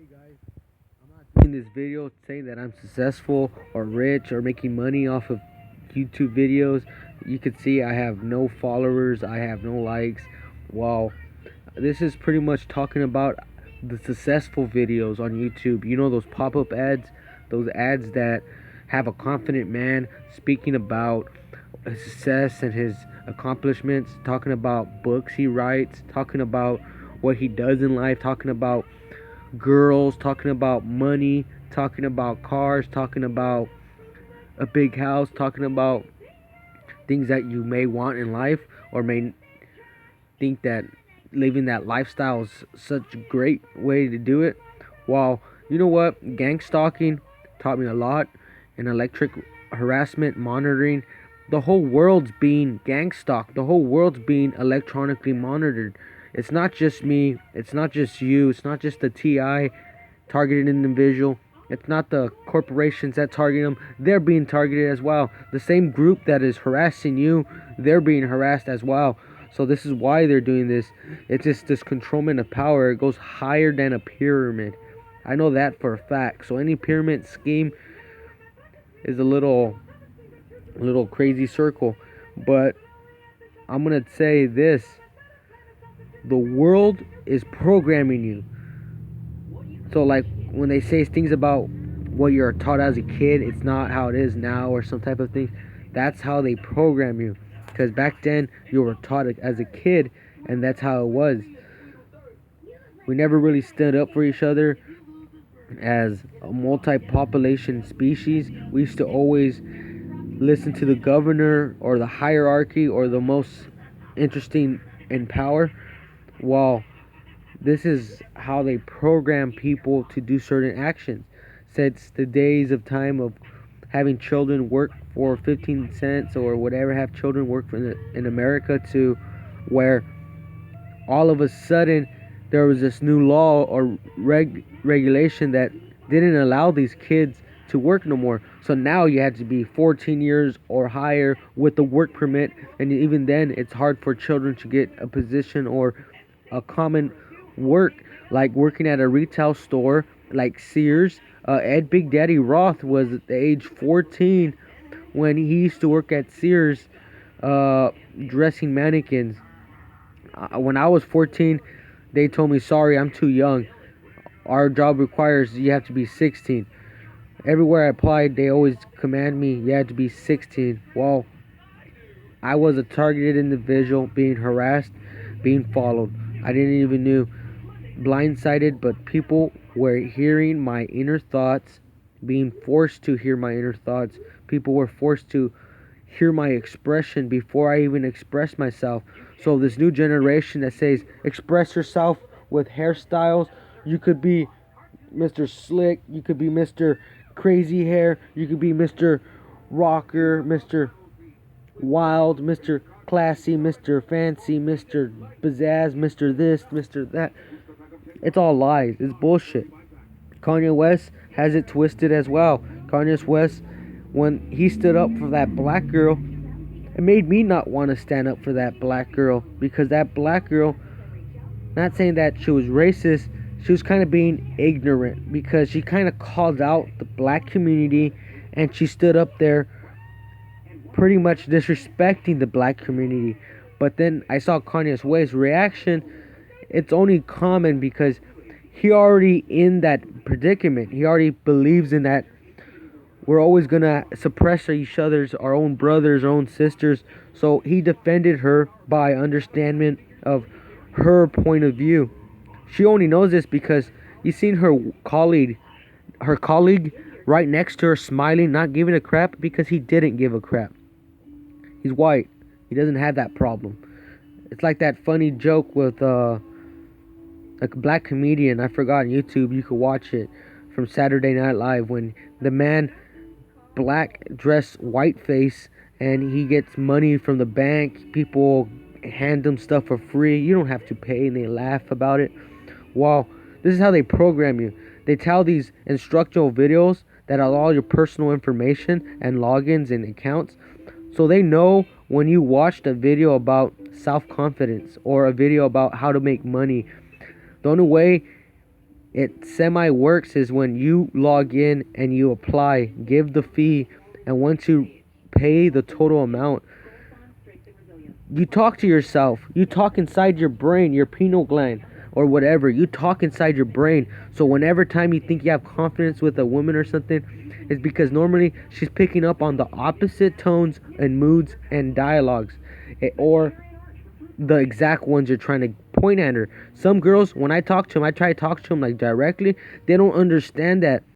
Hey guys, I'm not doing this video saying that I'm successful or rich or making money off of YouTube videos. You can see I have no followers, I have no likes. Well, this is pretty much talking about the successful videos on YouTube. You know, those pop-up ads, those ads that have a confident man speaking about his success and his accomplishments, talking about books he writes, talking about what he does in life, talking about girls, talking about money, talking about cars, talking about a big house, talking about things that you may want in life or may think that living that lifestyle is such a great way to do it. Well, you know what? Gang stalking taught me a lot, and electric harassment monitoring. The whole world's being gang stalked. The whole world's being electronically monitored. It's not just me. It's not just you. It's not just the TI targeted individual. It's not the corporations that target them. They're being targeted as well. The same group that is harassing you, they're being harassed as well. So this is why they're doing this. It's just this controlment of power. It goes higher than a pyramid. I know that for a fact. So any pyramid scheme is a little crazy circle. But I'm gonna say this. The world is programming you. So like when they say things about what you're taught as a kid, it's not how it is now or some type of thing. That's how they program you. Because back then you were taught it as a kid, and that's how it was. We never really stood up for each other as a multi-population species. We used to always listen to the governor or the hierarchy or the most interesting in power. Well, this is how they program people to do certain actions. Since the days of time of having children work for 15 cents or whatever, have children work in America, to where all of a sudden there was this new law or regulation that didn't allow these kids to work no more. So now you had to be 14 years or higher with the work permit, and even then it's hard for children to get a position or a common work, like working at a retail store like Sears. Ed Big Daddy Roth was at the age 14 when he used to work at Sears, dressing mannequins. When I was 14, they told me, sorry, I'm too young. Our job requires you have to be 16. Everywhere I applied, they always command me you had to be 16. Well, I was a targeted individual being harassed, being followed. I didn't even know. Blindsided, but people were hearing my inner thoughts, being forced to hear my inner thoughts. People were forced to hear my expression before I even expressed myself. So this new generation that says express yourself with hairstyles, you could be Mr. Slick, you could be Mr. Crazy Hair, you could be Mr. Rocker, Mr. Wild, Mr. Classy, Mr. Fancy, Mr. Pizzazz, Mr. This, Mr. That. It's all lies. It's bullshit. Kanye West has it twisted as well. Kanye West, when he stood up for that black girl, it made me not want to stand up for that black girl, because that black girl, not saying that she was racist, she was kind of being ignorant, because she kind of called out the black community, and she stood up there pretty much disrespecting the black community. But then I saw Kanye West's reaction. It's only common because he already in that predicament. He already believes in that we're always gonna suppress each other's, our own brothers, our own sisters. So he defended her by understanding of her point of view. She only knows this because you seen her colleague right next to her smiling, not giving a crap, because he didn't give a crap. He's white. He doesn't have that problem. It's like that funny joke with a black comedian, I forgot, on YouTube, you could watch it, from Saturday Night Live, when the man, black dress, white face, and he gets money from the bank. People hand him stuff for free. You don't have to pay, and they laugh about it. Well, this is how they program you. They tell these instructional videos that are all your personal information and logins and accounts. So they know when you watched a video about self-confidence or a video about how to make money, the only way It semi works is when you log in and you apply, give the fee, and once you pay the total amount, you talk to yourself. You talk inside your brain, your pineal gland, or whatever. You talk inside your brain. So whenever time you think you have confidence with a woman or something, it's because normally she's picking up on the opposite tones and moods and dialogues, or the exact ones you're trying to point at her. Some girls, when I talk to them, I try to talk to them like directly. They don't understand that